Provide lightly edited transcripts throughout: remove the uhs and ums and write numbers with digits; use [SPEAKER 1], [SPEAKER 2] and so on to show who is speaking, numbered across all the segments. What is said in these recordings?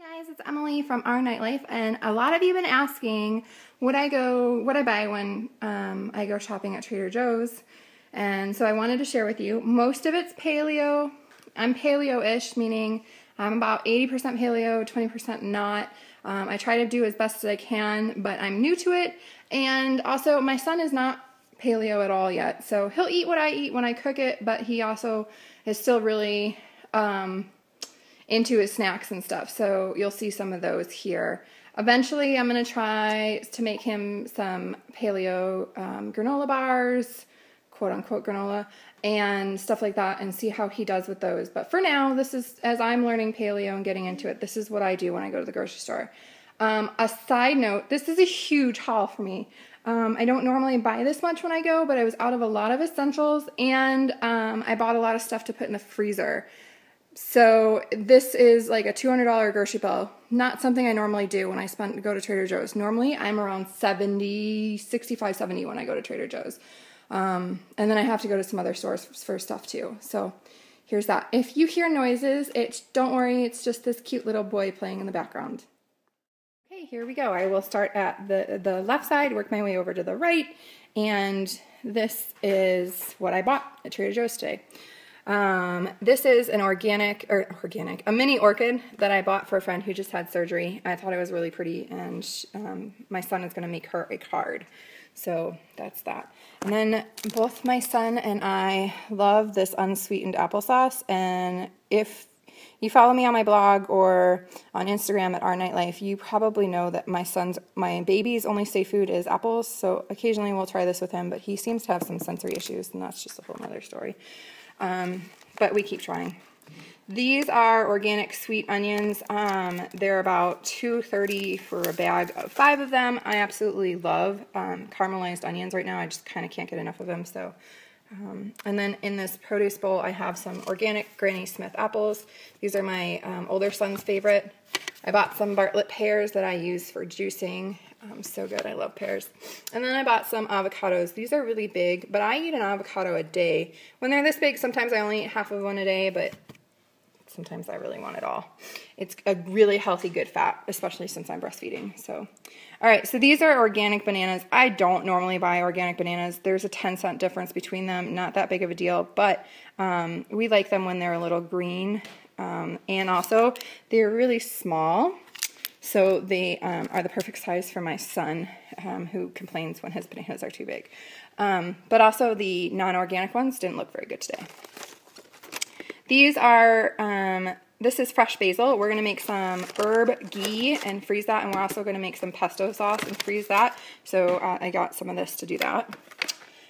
[SPEAKER 1] Hey guys, it's Emily from Our Nightlife, and a lot of you have been asking what I buy when I go shopping at Trader Joe's, and so I wanted to share with you. Most of it's paleo. I'm paleo-ish, meaning I'm about 80% paleo, 20% not. I try to do as best as I can, but I'm new to it, and also my son is not paleo at all yet, so he'll eat what I eat when I cook it, but he also is still really into his snacks and stuff, so you'll see some of those here. Eventually, I'm going to try to make him some paleo granola bars, quote-unquote granola, and stuff like that, and see how he does with those. But for now, this is, as I'm learning paleo and getting into it, this is what I do when I go to the grocery store. A side note, this is a huge haul for me. I don't normally buy this much when I go, but I was out of a lot of essentials, and I bought a lot of stuff to put in the freezer. So this is like a $200 grocery bill. Not something I normally do when I go to Trader Joe's. Normally I'm around 65, 70 when I go to Trader Joe's. And then I have to go to some other stores for stuff too. So here's that. If you hear noises, don't worry, it's just this cute little boy playing in the background. Okay, here we go. I will start at the left side, work my way over to the right, and this is what I bought at Trader Joe's today. This is an a mini orchid that I bought for a friend who just had surgery. I thought it was really pretty, and my son is going to make her a card. So that's that. And then both my son and I love this unsweetened applesauce, and if you follow me on my blog or on Instagram at Our Nightlife, you probably know that my baby's only safe food is apples, so occasionally we'll try this with him, but he seems to have some sensory issues, and that's just a whole nother story. But we keep trying. These are organic sweet onions. They're about $2.30 for a bag of 5 of them. I absolutely love caramelized onions right now. I just kind of can't get enough of them. So, and then in this produce bowl, I have some organic Granny Smith apples. These are my older son's favorite. I bought some Bartlett pears that I use for juicing. So good. I love pears. And then I bought some avocados. These are really big, but I eat an avocado a day. When they're this big, sometimes I only eat half of one a day, but sometimes I really want it all. It's a really healthy, good fat, especially since I'm breastfeeding. So, all right, so these are organic bananas. I don't normally buy organic bananas. There's a 10-cent difference between them. Not that big of a deal, but we like them when they're a little green. And also, they're really small. So they are the perfect size for my son, who complains when his bananas are too big. But also the non-organic ones didn't look very good today. These are, this is fresh basil. We're going to make some herb ghee and freeze that, and we're also going to make some pesto sauce and freeze that. So I got some of this to do that.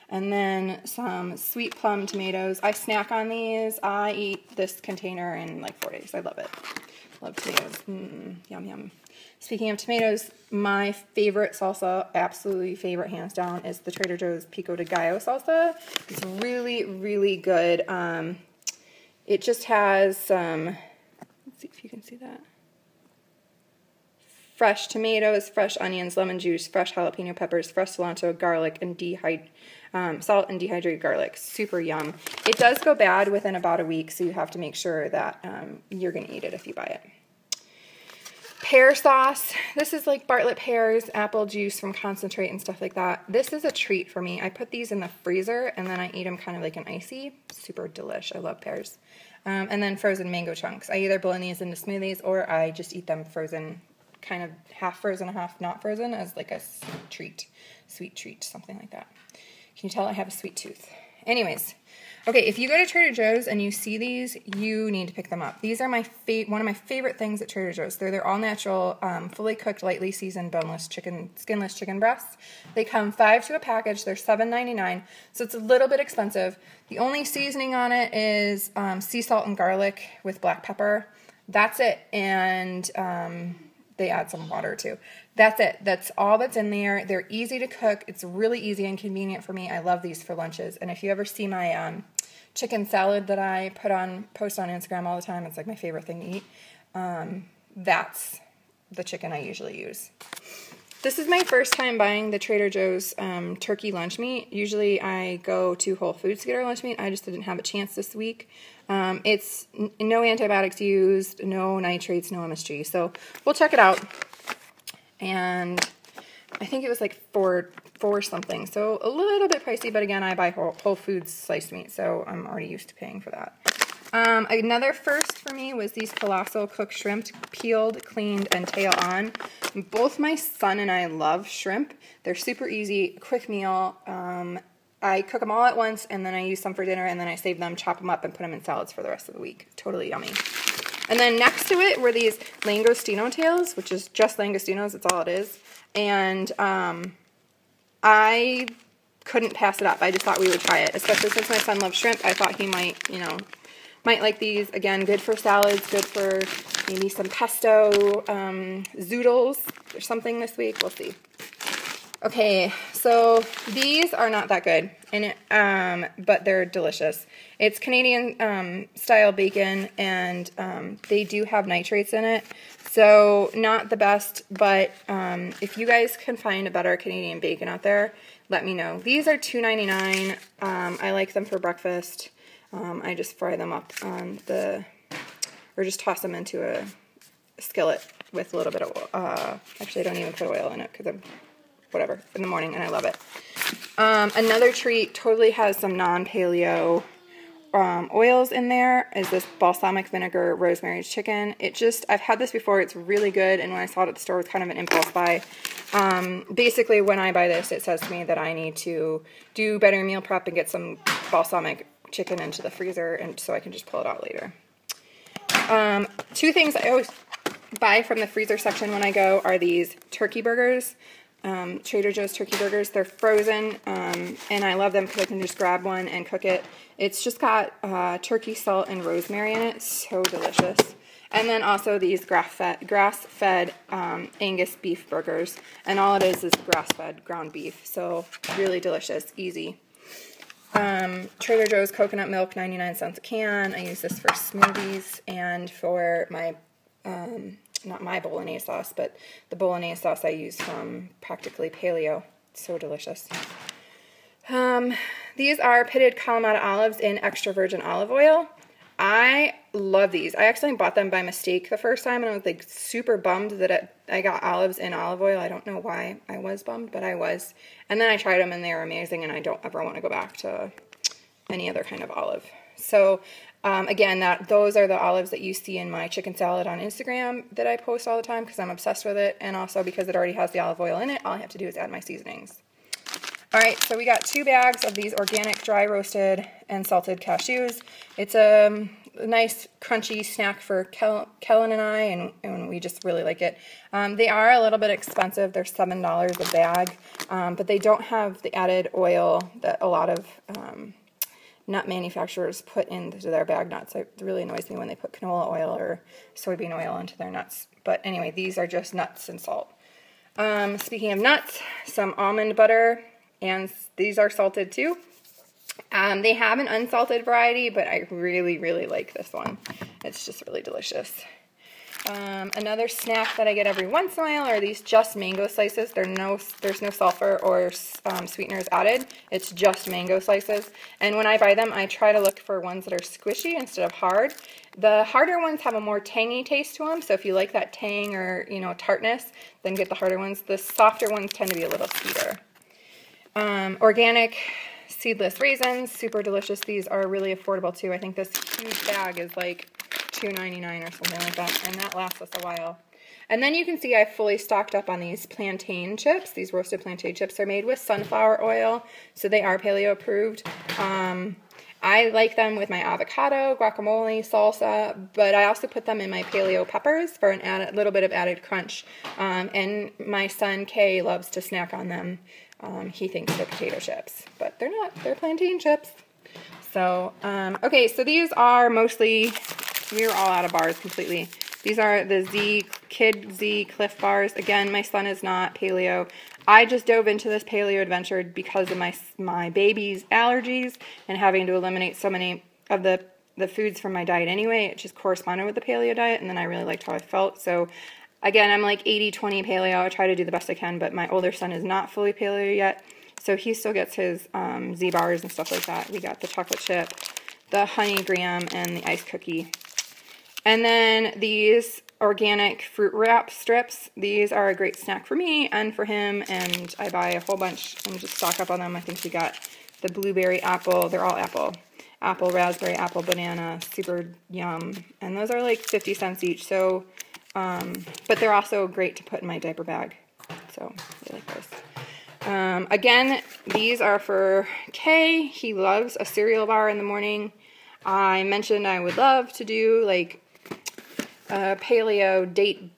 [SPEAKER 1] And then some sweet plum tomatoes. I snack on these. I eat this container in like 4 days. I love it. Love tomatoes. Yum, yum. Speaking of tomatoes, my favorite salsa, absolutely favorite, hands down, is the Trader Joe's Pico de Gallo salsa. It's really, really good. It just has some, let's see if you can see that, fresh tomatoes, fresh onions, lemon juice, fresh jalapeno peppers, fresh cilantro, garlic, and salt and dehydrated garlic. Super yum. It does go bad within about a week, so you have to make sure that you're going to eat it if you buy it. Pear sauce. This is like Bartlett pears, apple juice from concentrate and stuff like that. This is a treat for me. I put these in the freezer and then I eat them kind of like an icy. Super delish. I love pears. And then frozen mango chunks. I either blend these into smoothies or I just eat them frozen, kind of half frozen, half not frozen, as like a treat, sweet treat, something like that. Can you tell I have a sweet tooth? Anyways. Okay, if you go to Trader Joe's and you see these, you need to pick them up. These are one of my favorite things at Trader Joe's. They're all natural, fully cooked, lightly seasoned, boneless skinless chicken breasts. They come 5 to a package. They're $7.99, so it's a little bit expensive. The only seasoning on it is sea salt and garlic with black pepper. That's it, and they add some water too. That's it. That's all that's in there. They're easy to cook. It's really easy and convenient for me. I love these for lunches. And if you ever see my chicken salad that I post on Instagram all the time, it's like my favorite thing to eat. That's the chicken I usually use. This is my first time buying the Trader Joe's turkey lunch meat. Usually I go to Whole Foods to get our lunch meat. I just didn't have a chance this week. It's no antibiotics used, no nitrates, no MSG. So we'll check it out. And I think it was like four something. So a little bit pricey, but again, I buy Whole Foods sliced meat, so I'm already used to paying for that. Another first for me was these Colossal cooked shrimp, peeled, cleaned, and tail on. Both my son and I love shrimp. They're super easy, quick meal. I cook them all at once, and then I use some for dinner, and then I save them, chop them up, and put them in salads for the rest of the week. Totally yummy. And then next to it were these Langostinos Tails, which is just Langostinos, that's all it is. And I couldn't pass it up. I just thought we would try it, especially since my son loves shrimp. I thought he might, might like these. Again, good for salads, good for maybe some pesto, zoodles or something this week. We'll see. Okay, so these are not that good, but they're delicious. It's Canadian style bacon, and they do have nitrates in it, so not the best, but if you guys can find a better Canadian bacon out there, let me know. These are $2.99. I like them for breakfast. I just fry them up on or just toss them into a skillet with a little bit of, actually I don't even put oil in it because I'm, whatever, in the morning, and I love it. Another treat, totally has some non-paleo oils in there, is this balsamic vinegar rosemary chicken. I've had this before, it's really good, and when I saw it at the store, it was kind of an impulse buy. Basically, when I buy this, it says to me that I need to do better meal prep and get some balsamic chicken into the freezer, and so I can just pull it out later. Two things I always buy from the freezer section when I go are these turkey burgers. Trader Joe's turkey burgers. They're frozen, and I love them because I can just grab one and cook it. It's just got turkey, salt, and rosemary in it. So delicious. And then also these grass-fed Angus beef burgers, and all it is grass-fed ground beef. So really delicious, easy. Trader Joe's coconut milk, 99 cents a can. I use this for smoothies and for my not my bolognese sauce, but the bolognese sauce I use from Practically Paleo. So delicious. These are pitted Kalamata olives in extra virgin olive oil. I love these. I actually bought them by mistake the first time, and I was like super bummed that I got olives in olive oil. I don't know why I was bummed, but I was. And then I tried them, and they were amazing, and I don't ever want to go back to any other kind of olive. So again, those are the olives that you see in my chicken salad on Instagram that I post all the time because I'm obsessed with it, and also because it already has the olive oil in it. All I have to do is add my seasonings. All right, so we got 2 bags of these organic dry roasted and salted cashews. It's a nice crunchy snack for Kellen and I, and we just really like it. They are a little bit expensive. They're $7 a bag, but they don't have the added oil that a lot of nut manufacturers put into their bag nuts. It really annoys me when they put canola oil or soybean oil into their nuts. But anyway, these are just nuts and salt. Speaking of nuts, some almond butter, and these are salted too. They have an unsalted variety, but I really, really like this one. It's just really delicious. Another snack that I get every once in a while are these just mango slices. There's no sulfur or sweeteners added. It's just mango slices. And when I buy them, I try to look for ones that are squishy instead of hard. The harder ones have a more tangy taste to them, so if you like that tang or tartness, then get the harder ones. The softer ones tend to be a little sweeter. Organic seedless raisins, super delicious. These are really affordable too. I think this huge bag is like $2.99 or something like that, and that lasts us a while. And then you can see I've fully stocked up on these plantain chips. These roasted plantain chips are made with sunflower oil, so they are paleo approved. I like them with my avocado, guacamole, salsa, but I also put them in my paleo peppers for a little bit of added crunch. And my son Kay loves to snack on them. He thinks they're potato chips, but they're not. They're plantain chips. So, okay, so these are mostly, we were all out of bars completely. These are the Kid Z Clif Bars. Again, my son is not paleo. I just dove into this paleo adventure because of my baby's allergies and having to eliminate so many of the foods from my diet anyway. It just corresponded with the paleo diet, and then I really liked how I felt. So Again, I'm like 80-20 paleo. I try to do the best I can, but my older son is not fully paleo yet, so he still gets his Z bars and stuff like that. We got the chocolate chip, the honey graham, and the ice cookie. And then these organic fruit wrap strips. These are a great snack for me and for him, and I buy a whole bunch and just stock up on them. I think we got the blueberry apple. They're all apple. Apple, raspberry, apple, banana, super yum. And those are like 50 cents each. So, but they're also great to put in my diaper bag. So I like those. Again, these are for Kay. He loves a cereal bar in the morning. I mentioned I would love to do like a paleo date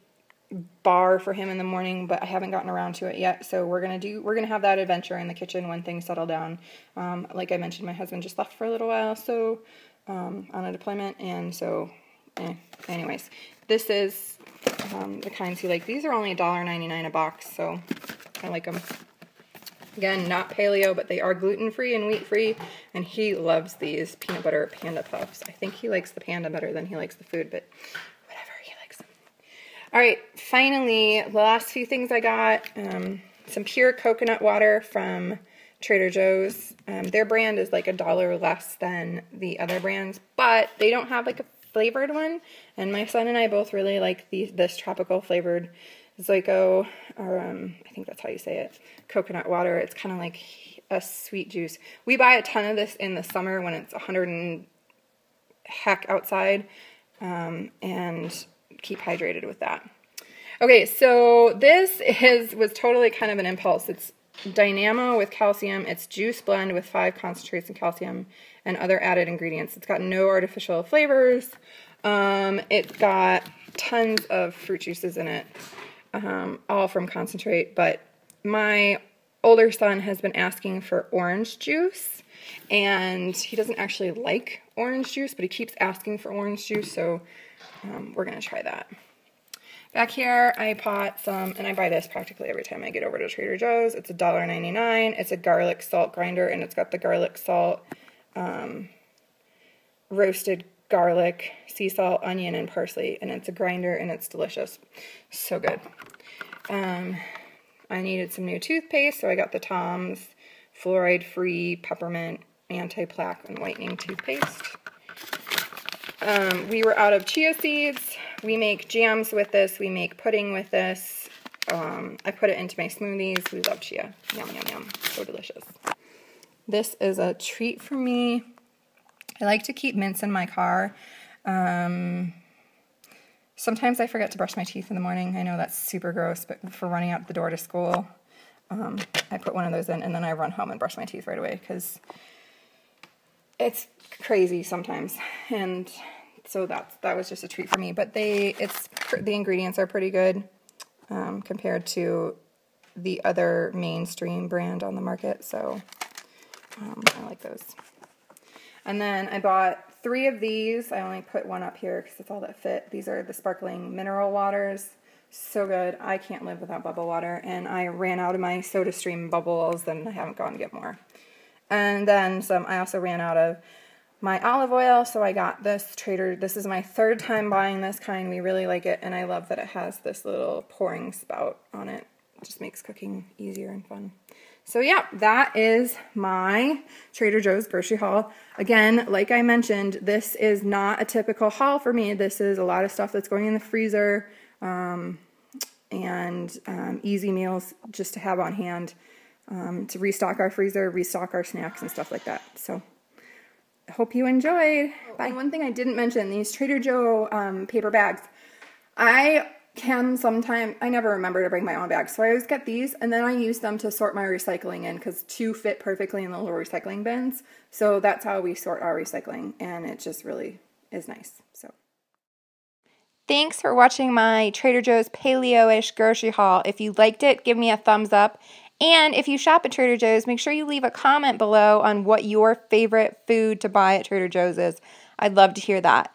[SPEAKER 1] bar for him in the morning, but I haven't gotten around to it yet. So we're gonna have that adventure in the kitchen when things settle down. Like I mentioned, my husband just left for a little while, so on a deployment, and so anyways, this is the kinds he likes. These are only $1.99 a box, so I like them. Again, not paleo, but they are gluten-free and wheat-free, and he loves these peanut butter panda puffs. I think he likes the panda better than he likes the food, but whatever, he likes them. All right, finally, the last few things I got, some pure coconut water from Trader Joe's. Their brand is like $1 less than the other brands, but they don't have like a flavored one, and my son and I both really like this tropical flavored Zoico, or I think that's how you say it, coconut water. It's kind of like a sweet juice. We buy a ton of this in the summer when it's 100 and heck outside, and keep hydrated with that. Okay, so this was totally kind of an impulse. It's Dynamo with calcium. It's juice blend with 5 concentrates in calcium and other added ingredients. It's got no artificial flavors. It's got tons of fruit juices in it. All from concentrate, but my older son has been asking for orange juice, and he doesn't actually like orange juice, but he keeps asking for orange juice, so we're going to try that. Back here, I bought some, and I buy this practically every time I get over to Trader Joe's. It's $1.99. It's a garlic salt grinder, and it's got the garlic salt, roasted garlic, sea salt, onion, and parsley, and it's a grinder, and it's delicious. So good. I needed some new toothpaste, so I got the Tom's fluoride-free peppermint anti-plaque and whitening toothpaste. We were out of chia seeds. We make jams with this. We make pudding with this. I put it into my smoothies. We love chia. Yum, yum, yum. So delicious. This is a treat for me. I like to keep mints in my car. Sometimes I forget to brush my teeth in the morning. I know that's super gross, but for running out the door to school, I put one of those in, and then I run home and brush my teeth right away, because it's crazy sometimes. And so that was just a treat for me. But the ingredients are pretty good compared to the other mainstream brand on the market, so I like those. And then I bought 3 of these. I only put one up here because it's all that fit. These are the sparkling mineral waters. So good. I can't live without bubble water. And I ran out of my SodaStream bubbles, and I haven't gone to get more. And then I also ran out of my olive oil, so I got this This is my 3rd time buying this kind. We really like it, and I love that it has this little pouring spout on it. It just makes cooking easier and fun. So yeah, that is my Trader Joe's grocery haul. Again, like I mentioned, this is not a typical haul for me. This is a lot of stuff that's going in the freezer, and easy meals just to have on hand, to restock our freezer, restock our snacks and stuff like that. So I hope you enjoyed. Bye. And one thing I didn't mention, these Trader Joe paper bags. I never remember to bring my own bags, so I always get these, and then I use them to sort my recycling in, because 2 fit perfectly in the little recycling bins. So that's how we sort our recycling, and it just really is nice. So thanks for watching my Trader Joe's Paleo-ish grocery haul. If you liked it, give me a thumbs up. And if you shop at Trader Joe's, make sure you leave a comment below on what your favorite food to buy at Trader Joe's is. I'd love to hear that.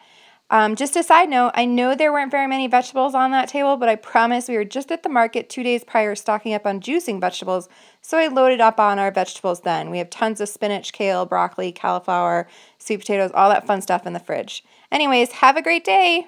[SPEAKER 1] Just a side note, I know there weren't very many vegetables on that table, but I promise we were just at the market 2 days prior stocking up on juicing vegetables, so I loaded up on our vegetables then. We have tons of spinach, kale, broccoli, cauliflower, sweet potatoes, all that fun stuff in the fridge. Anyways, have a great day!